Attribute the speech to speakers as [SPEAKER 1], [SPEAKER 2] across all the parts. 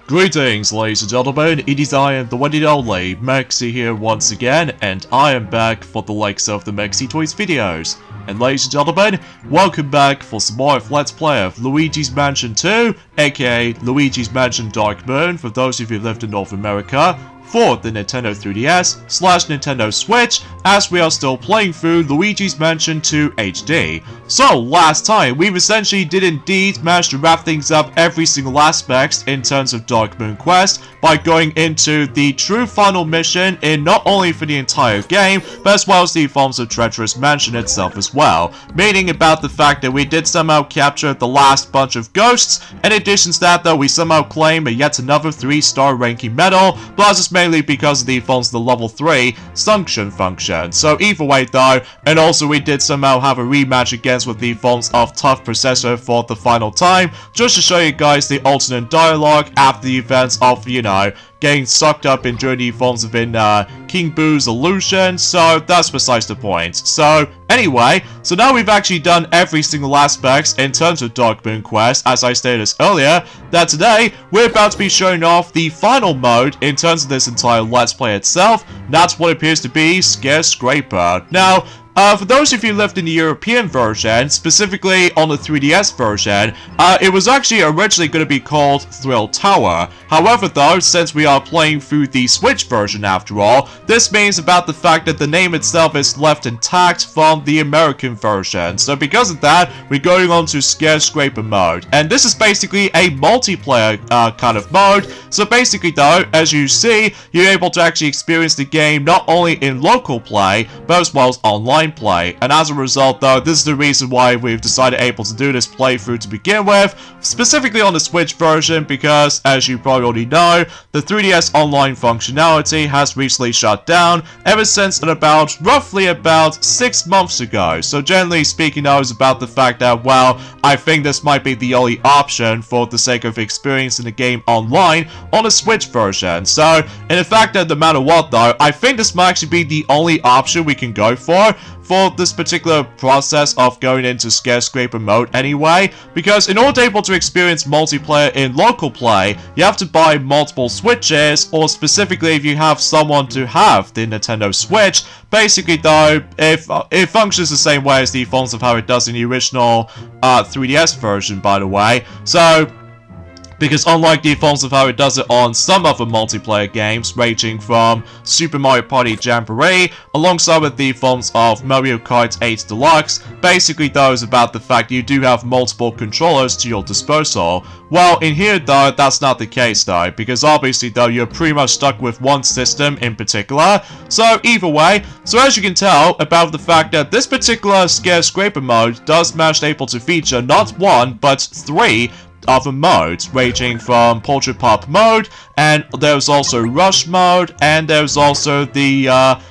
[SPEAKER 1] Greetings, ladies and gentlemen, it is I am the one and only Maxi here once again, and I am back for the likes of the Maxi Toys videos. And ladies and gentlemen, welcome back for some more of Let's Play of Luigi's Mansion 2, aka Luigi's Mansion Dark Moon for those of you who lived in North America, for the Nintendo 3DS/Nintendo Switch, as we are still playing through Luigi's Mansion 2 HD. So, last time, we've essentially did indeed manage to wrap things up every single aspect in terms of Dark Moon Quest by going into the true final mission in not only for the entire game, but as well as the forms of Treacherous Mansion itself as well. Meaning about the fact that we did somehow capture the last bunch of ghosts. In addition to that though, we somehow claim yet another 3-star ranking medal, plus it's mainly because of the forms of the level 3 Sunction function. So either way though, and also we did somehow have a rematch against with the forms of Tough Processor for the final time, just to show you guys the alternate dialogue after the events of, you know, getting sucked up in during the forms of King Boo's illusion, so that's besides the point. So, anyway, so now we've actually done every single aspect in terms of Dark Moon Quest, as I stated earlier, that today we're about to be showing off the final mode in terms of this entire Let's Play itself. That's what appears to be ScareScraper. Now, for those of you who lived in the European version, specifically on the 3DS version, it was actually originally going to be called Thrill Tower. However though, since we are playing through the Switch version after all, this means about the fact that the name itself is left intact from the American version. So because of that, we're going on to ScareScraper mode. And this is basically a multiplayer kind of mode. So basically though, as you see, you're able to actually experience the game not only in local play, but as well as online play. And as a result though, this is the reason why we've decided able to do this playthrough to begin with, specifically on the Switch version, because as you probably already know, the 3DS online functionality has recently shut down ever since roughly about 6 months ago. So generally speaking though, is about the fact that, well, I think this might be the only option for the sake of experiencing the game online on the Switch version. So in the fact that no matter what though, I think this might actually be the only option we can go for this particular process of going into ScareScraper mode anyway, because in order to be able to experience multiplayer in local play, you have to buy multiple Switches, or specifically if you have someone to have the Nintendo Switch. Basically though, it functions the same way as the forms of how it does in the original 3DS version, by the way. So, because unlike the forms of how it does it on some other multiplayer games, ranging from Super Mario Party Jamboree, alongside with the forms of Mario Kart 8 Deluxe, basically though is about the fact you do have multiple controllers to your disposal. Well, in here though, that's not the case though, because obviously though, you're pretty much stuck with one system in particular. So either way, so as you can tell about the fact that this particular ScareScraper mode does manage able to feature not one, but 3 other modes, ranging from Portrait Pop mode, and there's also Rush mode, and there's also the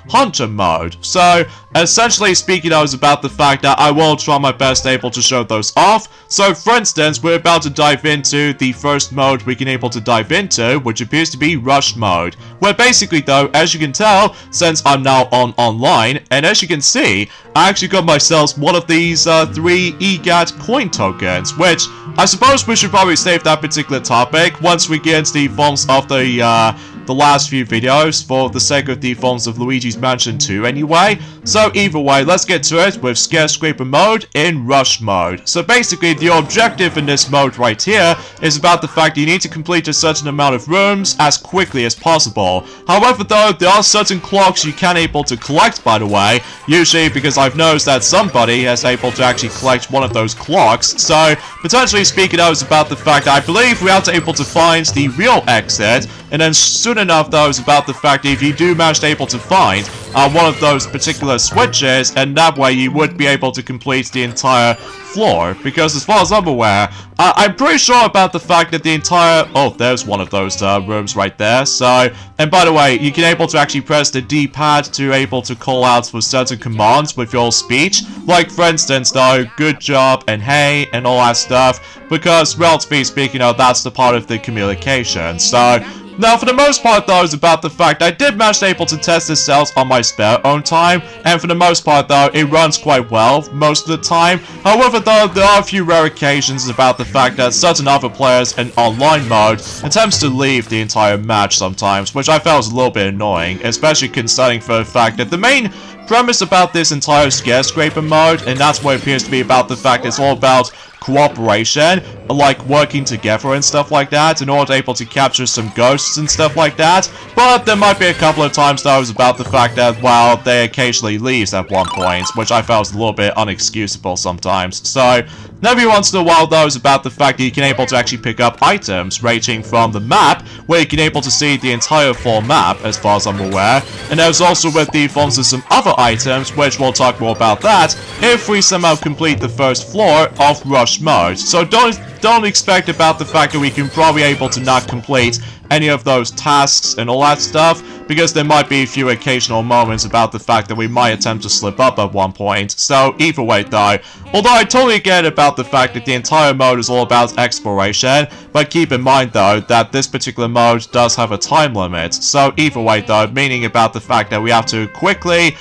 [SPEAKER 1] Hunter mode. So essentially speaking, I was about the fact that I will try my best able to show those off. So for instance, we're about to dive into the first mode we can able to dive into, which appears to be Rush mode, where basically though, as you can tell, since I'm now on online, and as you can see, I actually got myself one of these 3 EGAT coin tokens, which I suppose we should probably save that particular topic once we get into the forms of the last few videos, for the sake of the forms of Luigi's Mansion 2 anyway. So either way, let's get to it with ScareScraper mode in Rush mode. So basically, the objective in this mode right here is about the fact you need to complete a certain amount of rooms as quickly as possible. However though, there are certain clocks you can able to collect, by the way, usually because I've noticed that somebody has able to actually collect one of those clocks. So potentially speaking, I was about the fact that I believe we are able to find the real exit, and then soon enough though, is about the fact that if you do manage to able to find one of those particular switches, and that way you would be able to complete the entire floor, because as far as I'm aware, I'm pretty sure about the fact that the entire... Oh, there's one of those rooms right there. So, and by the way, you can able to actually press the D-pad to able to call out for certain commands with your speech. Like, for instance, though, good job and hey and all that stuff, because relatively speaking, that's the part of the communication. So, Now, for the most part, though, it's about the fact I did manage to able to test this out on my spare own time, and for the most part, though, it runs quite well most of the time. However, though, there are a few rare occasions about the fact that certain other players in online mode attempts to leave the entire match sometimes, which I felt was a little bit annoying, especially concerning for the fact that the main premise about this entire ScareScraper mode, and that's what it appears to be about the fact it's all about cooperation, like working together and stuff like that in order to able to capture some ghosts and stuff like that. But there might be a couple of times that was about the fact that, well, they occasionally leaves at one point, which I felt was a little bit unexcusable sometimes. So every once in a while, though, is about the fact that you can able to actually pick up items ranging from the map, where you can able to see the entire full map, as far as I'm aware. And there's also with the forms of some other items, which we'll talk more about that if we somehow complete the first floor of Rush Mode. So don't expect about the fact that we can probably able to not complete any of those tasks and all that stuff, because there might be a few occasional moments about the fact that we might attempt to slip up at one point. So either way, though, although I totally get about the fact that the entire mode is all about exploration, but keep in mind, though, that this particular mode does have a time limit. So either way, though, meaning about the fact that we have to quickly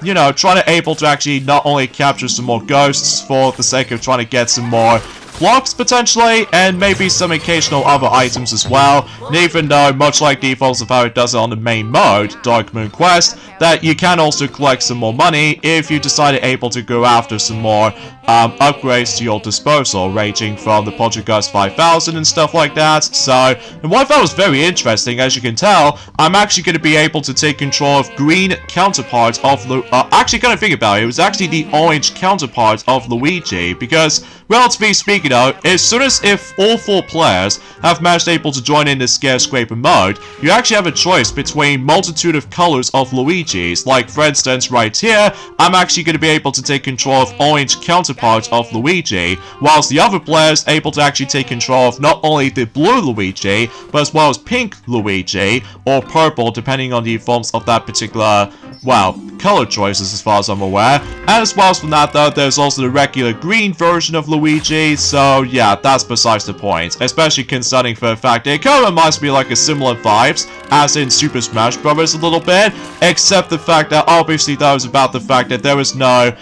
[SPEAKER 1] you know, trying to able to actually not only capture some more ghosts for the sake of trying to get some more clocks potentially, and maybe some occasional other items as well. And even though, much like defaults of how it does it on the main mode, Dark Moon Quest, that you can also collect some more money if you decided able to go after some more upgrades to your disposal, ranging from the Poltergeist 5000 and stuff like that. So, and what I found was very interesting, as you can tell, I'm actually going to be able to take control of green counterpart of actually, kind of think about it, it was actually the orange counterpart of Luigi, because, relatively speaking, though, as soon as if all 4 players have managed able to join in this ScareScraper mode, you actually have a choice between multitude of colors of Luigi's. Like, for instance, right here, I'm actually going to be able to take control of orange counterpart of Luigi, whilst the other players able to actually take control of not only the blue Luigi, but as well as pink Luigi, or purple, depending on the forms of that particular, well, color choices as far as I'm aware. And as well as from that, though, there's also the regular green version of Luigi. So yeah, that's besides the point, especially concerning for the fact that it kind of reminds me like a similar vibes as in Super Smash Bros. A little bit, except the fact that obviously that was about the fact that there was no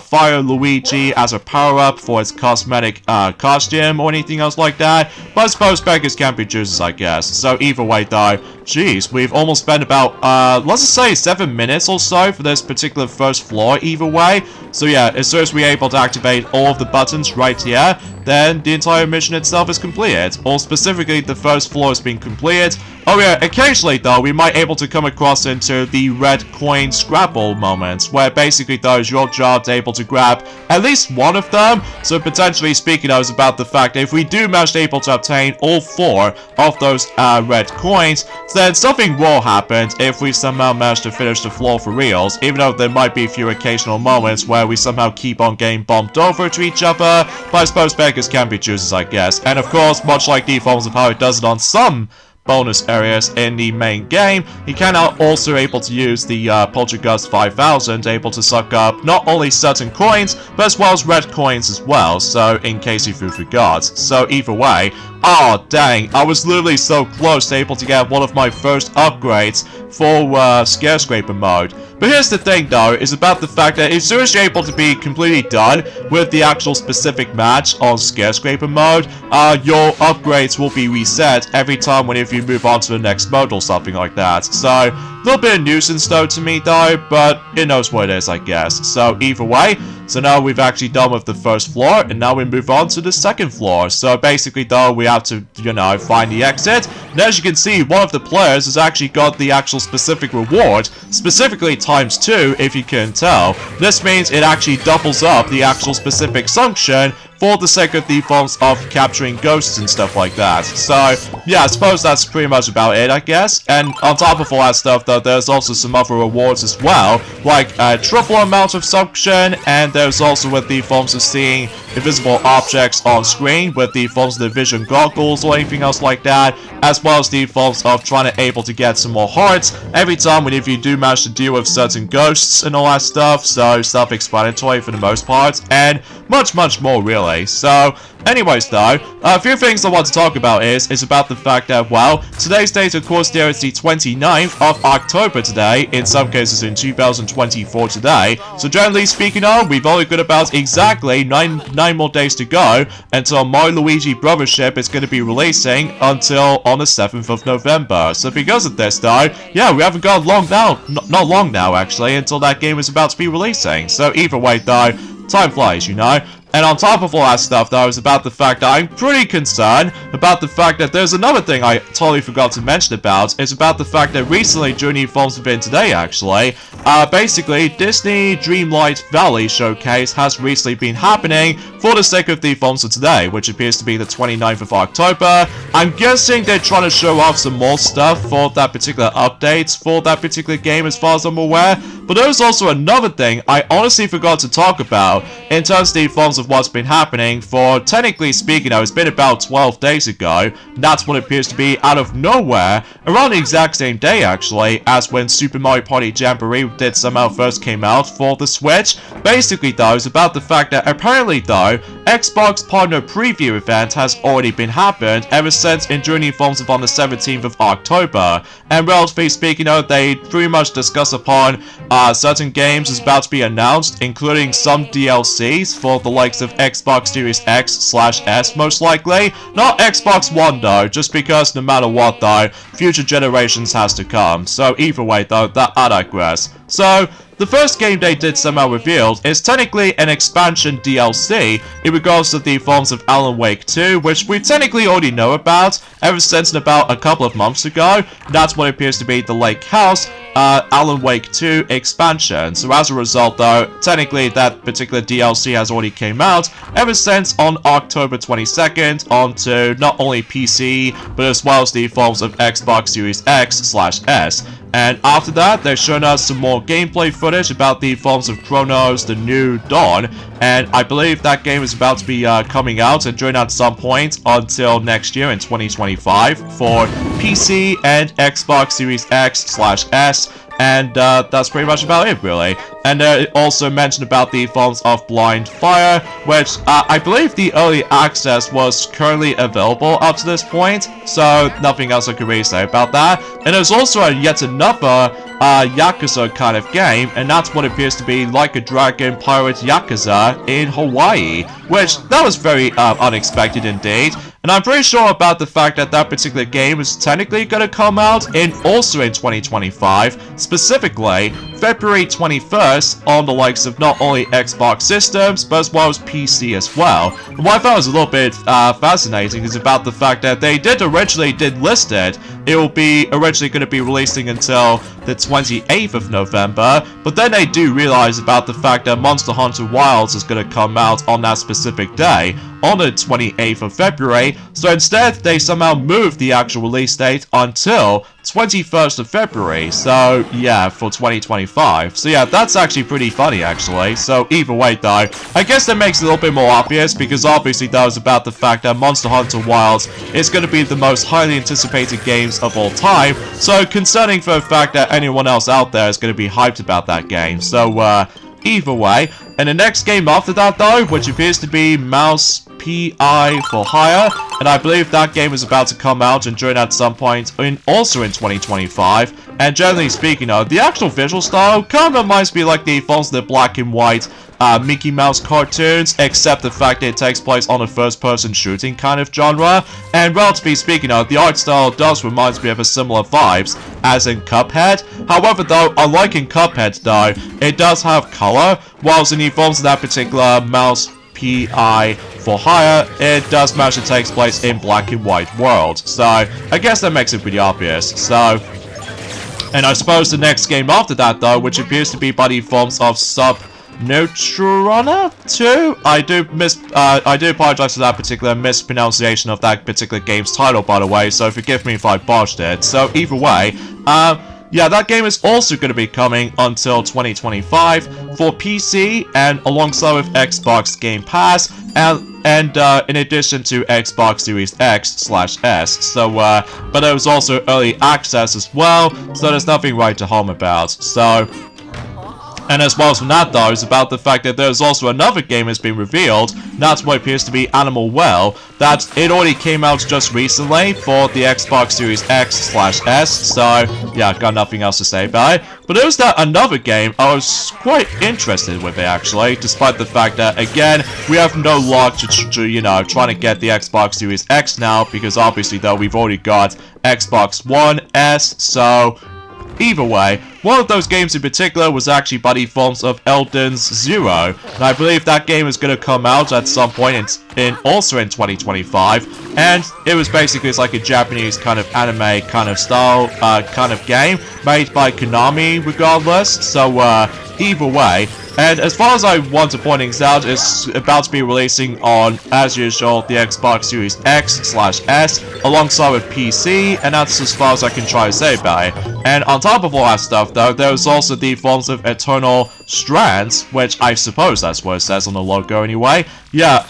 [SPEAKER 1] Fire Luigi as a power-up for its cosmetic costume or anything else like that, but I suppose beggars can't be choosers, I guess. So either way, though, jeez, we've almost spent about, let's just say 7 minutes or so for this particular first floor either way. So yeah, as soon as we're able to activate all of the buttons right here, then the entire mission itself is completed, or specifically the first floor has been completed. Oh yeah, occasionally though, we might able to come across into the red coin scrabble moments, where basically though, it's your job to able to grab at least one of them. So potentially speaking, I was about the fact that if we do manage to able to obtain all 4 of those red coins, then something will happen if we somehow manage to finish the floor for reals, even though there might be a few occasional moments where we somehow keep on getting bumped over to each other, but I suppose beggars can be choosers, I guess. And of course, much like defaults of how it does it on some bonus areas in the main game, you can now also able to use the Poltergeist 5000 able to suck up not only certain coins, but as well as red coins as well, so in case you forgot. So either way, oh dang, I was literally so close to able to get one of my first upgrades for ScareScraper mode. But here's the thing though, is about the fact that as soon as you're able to be completely done with the actual specific match on ScareScraper mode, your upgrades will be reset every time whenever you move on to the next mode or something like that. So, a little bit of nuisance though to me though, but it knows what it is, I guess. So either way, so now we've actually done with the first floor, and now we move on to the second floor. So basically though, we have to, you know, find the exit. And as you can see, one of the players has actually got the actual specific reward, specifically ×2 if you can tell. This means it actually doubles up the actual specific function for the sake of the forms of capturing ghosts and stuff like that. So, yeah, I suppose that's pretty much about it, I guess. And on top of all that stuff, though, there's also some other rewards as well, like a triple amount of suction, and there's also with the forms of seeing invisible objects on screen with the forms of the vision goggles or anything else like that, as well as the forms of trying to able to get some more hearts every time whenever you do manage to deal with certain ghosts and all that stuff, so self-explanatory for the most part, and much more really. So anyways though, a few things I want to talk about is about the fact that, well, today's date of course there is the 29th of October today, in some cases in 2024 today, so generally speaking we've only got about exactly 9 more days to go until Mario Luigi Brothership is going to be releasing until on the 7th of November. So because of this though, yeah, we haven't got long now, not long now actually, until that game is about to be releasing. So either way though, time flies, you know. And on top of all that stuff, though, is about the fact that I'm pretty concerned about the fact that there's another thing I totally forgot to mention about. It's about the fact that recently, during the Forms Within today, actually, basically, Disney Dreamlight Valley Showcase has recently been happening for the sake of the Forms of today, which appears to be the 29th of October. I'm guessing they're trying to show off some more stuff for that particular update for that particular game, as far as I'm aware. But there's also another thing I honestly forgot to talk about in terms of the Forms of what's been happening for, technically speaking, it's been about 12 days ago. That's what appears to be out of nowhere, around the exact same day actually, as when Super Mario Party Jamboree did somehow first came out for the Switch. Basically though, it's about the fact that apparently though, Xbox Partner Preview event has already been happened ever since in during the Forms of on the 17th of October. And relatively speaking they pretty much discuss upon certain games is about to be announced, including some DLCs for the likes of Xbox Series X/S most likely. Not Xbox One though, just because no matter what though, future generations has to come. So either way though, I digress. So the first game they did somehow revealed is technically an expansion DLC in regards to the Forms of Alan Wake 2, which we technically already know about ever since about a couple of months ago. That's what appears to be the Lake House Alan Wake 2 expansion. So as a result though, technically that particular DLC has already came out ever since on October 22nd onto not only PC, but as well as the Forms of Xbox Series X/S. And after that, they've shown us some more gameplay footage about the Forms of Chronos, The New Dawn, and I believe that game is about to be coming out and during at some point until next year in 2025 for PC and Xbox Series X/S. And that's pretty much about it, really. And it also mentioned about the Forms of Blind Fire, which I believe the early access was currently available up to this point, so nothing else I can really say about that. And there's also yet another Yakuza kind of game, and that's what appears to be Like a Dragon Pirate Yakuza in Hawaii, which that was very unexpected indeed. And I'm pretty sure about the fact that that particular game is technically going to come out also in 2025, specifically February 21st on the likes of not only Xbox systems, but as well as PC as well. And what I thought was a little bit fascinating is about the fact that they originally did list it. It will be originally going to be releasing until the 28th of November, but then they do realize about the fact that Monster Hunter Wilds is going to come out on that specific day, on the 28th of February, so instead they somehow moved the actual release date until 21st of February, so yeah, for 2025. So yeah, that's actually pretty funny actually. So either way though, I guess that makes it a little bit more obvious, because obviously that was about the fact that Monster Hunter Wilds is going to be the most highly anticipated games of all time, so concerning for the fact that anyone else out there is going to be hyped about that game. So either way, and the next game after that though, which appears to be Mouse P.I. for Hire, and I believe that game is about to come out and join at some point also in 2025. And generally speaking the actual visual style kind of reminds me like the Forms of the black and white Mickey Mouse cartoons, except the fact that it takes place on a first-person shooting kind of genre. And relatively speaking the art style does remind me of a similar vibes as in Cuphead. However though, unlike in Cuphead though, it does have color, whilst in the Forms of that particular Mouse P.I. for Hire, it does manage to take place in black and white world. So I guess that makes it pretty obvious. So, and I suppose the next game after that though, which appears to be by the Forms of Subnautica 2? I do apologize for that particular mispronunciation of that particular game's title, by the way, so forgive me if I botched it. So either way, yeah, that game is also going to be coming until 2025 for PC and alongside with Xbox Game Pass and in addition to Xbox Series X/S. So, but there was also early access as well, so there's nothing right to home about. So, and as well as from that though, is about the fact that there's also another game that's been revealed, and that's what appears to be Animal Well, that it already came out just recently for the Xbox Series X/S, so yeah, got nothing else to say about it. But there was that another game, I was quite interested with it actually, despite the fact that, again, we have no luck to you know, trying to get the Xbox Series X now, because obviously though, we've already got Xbox One S, so either way, one of those games in particular was actually by the forms of Elden's Zero, and I believe that game is going to come out at some point also in 2025, and it was basically, it's like a Japanese kind of anime kind of style kind of game made by Konami regardless, so either way. And as far as I want to point things out, it's about to be releasing on, as usual, the Xbox Series X/S alongside with PC, and that's as far as I can try to say about it. And on top of all that stuff though, there's also the forms of Eternal Strands, which I suppose that's what it says on the logo anyway. Yeah,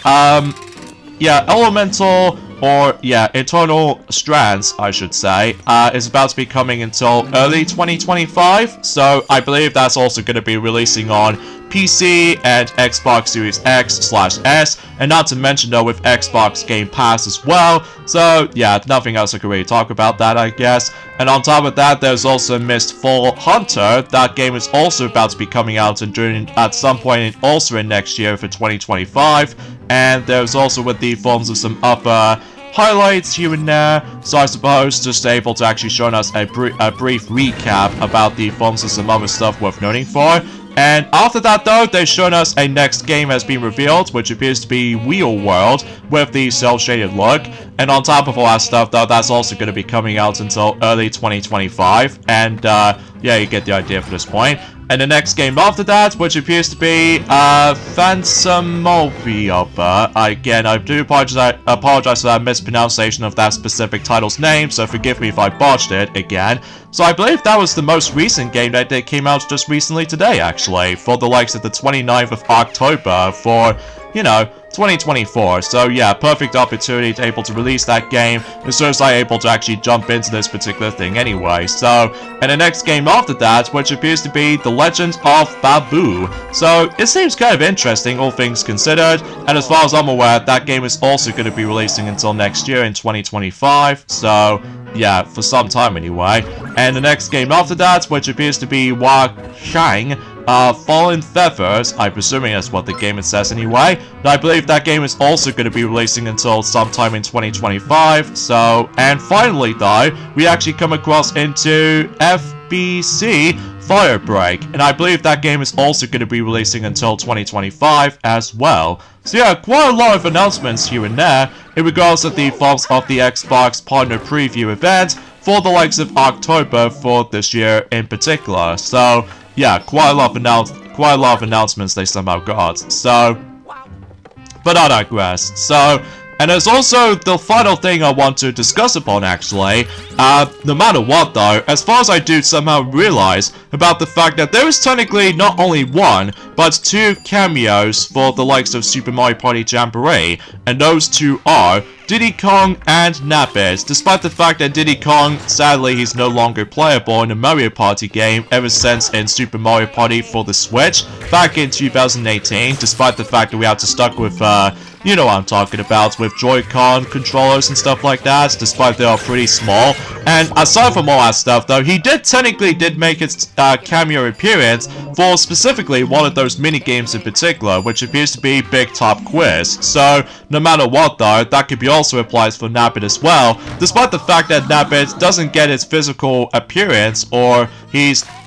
[SPEAKER 1] Elemental, or yeah, Eternal Strands, I should say, is about to be coming until early 2025, so I believe that's also going to be releasing on PC and Xbox Series X/S, and not to mention though with Xbox Game Pass as well, so yeah, nothing else I could really talk about that, I guess. And on top of that, there's also Mistfall Hunter. That game is also about to be coming out at some point also in next year for 2025, and there's also with the forms of some other highlights here and there, so I suppose just able to actually show us a brief recap about the forms of some other stuff worth noting for. And after that though, they've shown us a next game has been revealed, which appears to be Wheel World, with the cel-shaded look. And on top of all that stuff though, that's also going to be coming out until early 2025, and yeah, you get the idea for this point. And the next game after that, which appears to be Phantasmovia. Again, I do apologize for that mispronunciation of that specific title's name, so forgive me if I botched it again. So I believe that was the most recent game that they came out just recently today, actually, for the likes of the 29th of October for, you know, 2024. So yeah, perfect opportunity to able to release that game as soon as I'm able to actually jump into this particular thing anyway. So, and the next game after that, which appears to be The Legend of Babu. So it seems kind of interesting, all things considered, and as far as I'm aware, that game is also going to be releasing until next year in 2025, so yeah, for some time anyway. And the next game after that, which appears to be Wa Shang, Fallen Feathers, I'm presuming that's what the game it says anyway, but I believe that game is also going to be releasing until sometime in 2025, so, and finally though, we actually come across into FBC Firebreak, and I believe that game is also going to be releasing until 2025 as well. So yeah, quite a lot of announcements here and there in regards to the forms of the Xbox Partner Preview event for the likes of October for this year in particular. So yeah, quite a lot of announcements they somehow got. So, but I digress. So, and there's also the final thing I want to discuss upon actually, no matter what though, as far as I do somehow realize about the fact that there is technically not only one, but two cameos for the likes of Super Mario Party Jamboree, and those two are Diddy Kong and Nabbit, despite the fact that Diddy Kong, sadly, he's no longer playable in the Mario Party game ever since in Super Mario Party for the Switch back in 2018, despite the fact that we had to stuck with, you know what I'm talking about, with Joy-Con controllers and stuff like that, despite they are pretty small. And aside from all that stuff though, he technically did make his cameo appearance for specifically one of those mini games in particular, which appears to be Big Top Quiz. So no matter what though, that could be also applies for Nabbit as well, despite the fact that Nabbit doesn't get his physical appearance or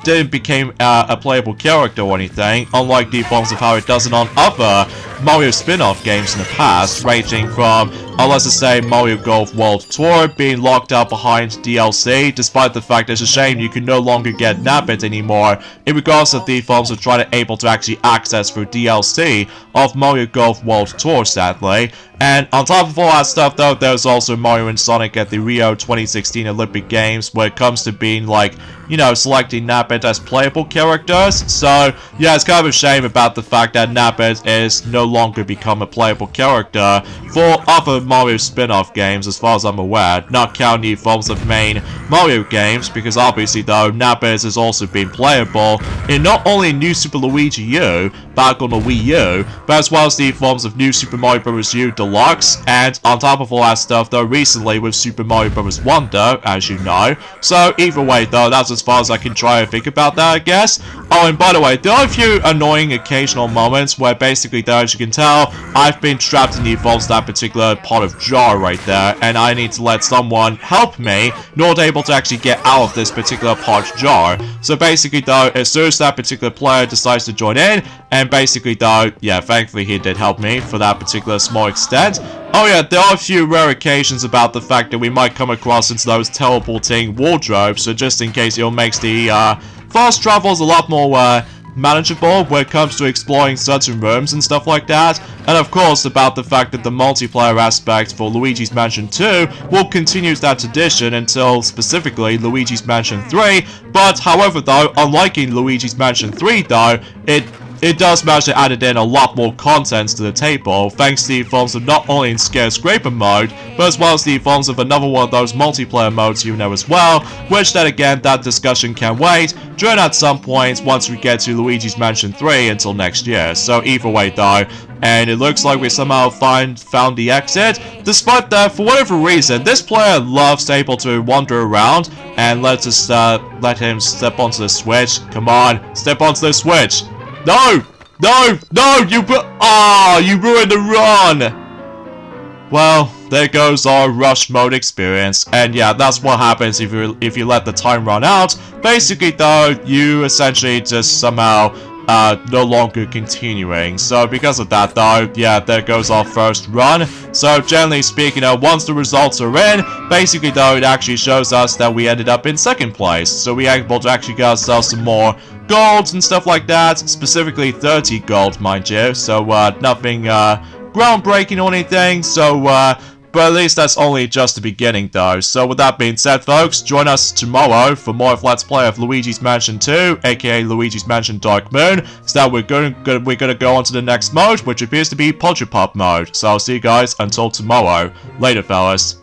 [SPEAKER 1] didn't become a playable character or anything, unlike the forms of how it does it on other Mario spin-off games in the past, ranging from let's just say Mario Golf World Tour being locked out behind DLC, despite the fact it's a shame you can no longer get Nabbit anymore in regards to the forms of trying to able to actually access through DLC of Mario Golf World Tour, sadly. And on top of all that stuff though, there's also Mario and Sonic at the Rio 2016 Olympic Games when it comes to being like, you know, selecting Nabbit as playable characters. So yeah, it's kind of a shame about the fact that Nabbit is no longer become a playable character for other Mario spin-off games as far as I'm aware, not counting the forms of main Mario games, because obviously though, Nabbit has also been playable in not only New Super Luigi U, back on the Wii U, but as well as the forms of New Super Mario Bros. U Deluxe, and on top of all that stuff though, recently with Super Mario Bros. Wonder, as you know. So either way though, that's as far as I can try and think about that, I guess. Oh, and by the way, there are a few annoying occasional moments where basically though, as you can tell, I've been trapped in the forms of that particular pot of jar right there, and I need to let someone help me in order to able to actually get out of this particular pot jar. So basically though, as soon as that particular player decides to join in, and basically though, yeah, thankfully he did help me for that particular small extent. Oh yeah, there are a few rare occasions about the fact that we might come across into those teleporting wardrobes, so just in case it makes the fast travels a lot more manageable when it comes to exploring certain rooms and stuff like that. And of course about the fact that the multiplayer aspect for Luigi's Mansion 2 will continue that tradition until specifically Luigi's Mansion 3, but however though, unlike in Luigi's Mansion 3 though, it does manage to add in a lot more content to the table, thanks to the forms of not only in ScareScraper mode, but as well as the forms of another one of those multiplayer modes you know as well, which then again, that discussion can wait during at some point once we get to Luigi's Mansion 3 until next year. So either way though, and it looks like we somehow found the exit, despite that, for whatever reason, this player loves able to wander around, and let him step onto the switch. Come on, step onto the switch. No! No! No! You ruined the run! Well, there goes our Rush Mode experience, and yeah, that's what happens if you let the time run out. Basically though, you essentially just somehow no longer continuing. So because of that though, yeah, there goes our first run. So generally speaking, once the results are in, basically though, it actually shows us that we ended up in second place. So we are able to actually get ourselves some more golds and stuff like that, specifically 30 gold, mind you. So nothing groundbreaking or anything. So but at least that's only just the beginning though. So with that being said folks, join us tomorrow for more of Let's Play of Luigi's Mansion 2, aka Luigi's Mansion Dark Moon. So that we're gonna go on to the next mode, which appears to be Podger Pop mode. So I'll see you guys until tomorrow. Later fellas.